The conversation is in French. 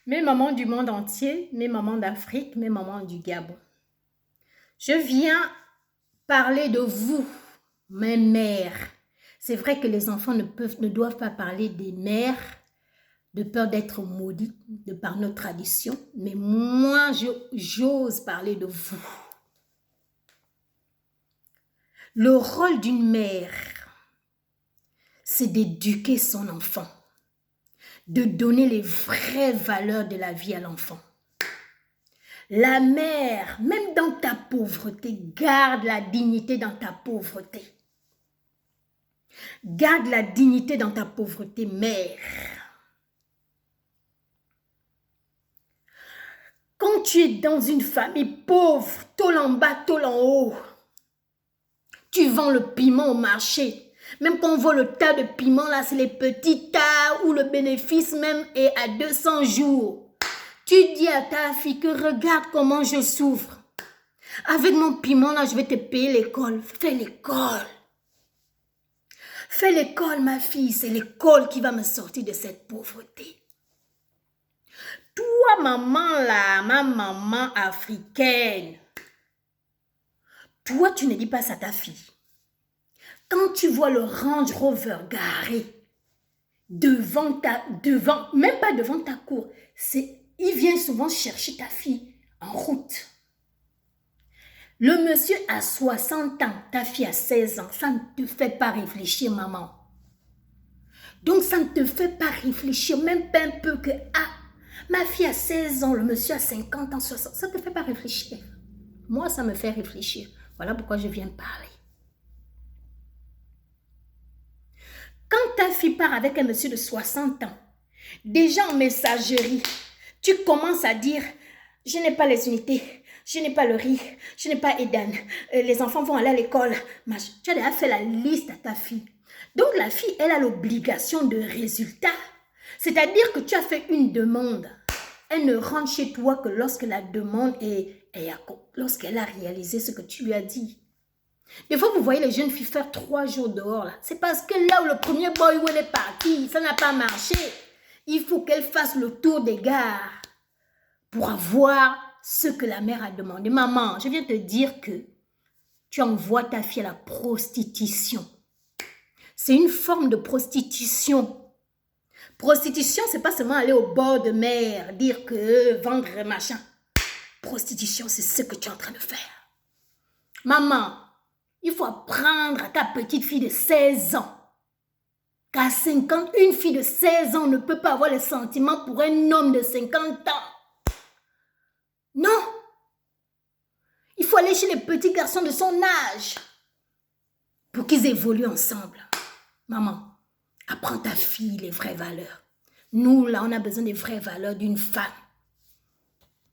Mes mamans du monde entier, mes mamans d'Afrique, mes mamans du Gabon. Je viens parler de vous, mes mères. C'est vrai que les enfants ne doivent pas parler des mères de peur d'être maudits de par nos traditions, mais moi, j'ose parler de vous. Le rôle d'une mère, c'est d'éduquer son enfant, de donner les vraies valeurs de la vie à l'enfant. La mère, même dans ta pauvreté, garde la dignité dans ta pauvreté. Garde la dignité dans ta pauvreté, mère. Quand tu es dans une famille pauvre, tôle en bas, tôle en haut, tu vends le piment au marché. Même quand on voit le tas de piments, là, c'est les petits tas où le bénéfice même est à 200 jours. Tu dis à ta fille que regarde comment je souffre. Avec mon piment, là, je vais te payer l'école. Fais l'école. Fais l'école, ma fille. C'est l'école qui va me sortir de cette pauvreté. Toi, maman, là, ma maman africaine, toi, tu ne dis pas ça à ta fille. Quand tu vois le Range Rover garé même pas devant ta cour, il vient souvent chercher ta fille en route. Le monsieur a 60 ans, ta fille a 16 ans, ça ne te fait pas réfléchir, maman. Donc, ça ne te fait pas réfléchir, même pas un peu que, ma fille a 16 ans, le monsieur a 50 ans, 60, ça ne te fait pas réfléchir. Moi, ça me fait réfléchir. Voilà pourquoi je viens parler. Quand ta fille part avec un monsieur de 60 ans, déjà en messagerie, tu commences à dire, je n'ai pas les unités, je n'ai pas le riz, je n'ai pas Eden, les enfants vont aller à l'école. Tu as déjà fait la liste à ta fille. Donc la fille, elle a l'obligation de résultat. C'est-à-dire que tu as fait une demande. Elle ne rentre chez toi que lorsque la demande lorsqu'elle a réalisé ce que tu lui as dit. Des fois, vous voyez les jeunes filles faire 3 jours dehors. C'est parce que là où le premier boy où elle est partie, ça n'a pas marché. Il faut qu'elle fasse le tour des gares pour avoir ce que la mère a demandé. Maman, je viens te dire que tu envoies ta fille à la prostitution. C'est une forme de prostitution. Prostitution, c'est pas seulement aller au bord de mer, dire que vendre machin. Prostitution, c'est ce que tu es en train de faire. Maman, il faut apprendre à ta petite fille de 16 ans qu'à 50, une fille de 16 ans ne peut pas avoir les sentiments pour un homme de 50 ans. Non. Il faut aller chez les petits garçons de son âge pour qu'ils évoluent ensemble. Maman, apprends ta fille les vraies valeurs. Nous, là, on a besoin des vraies valeurs d'une femme.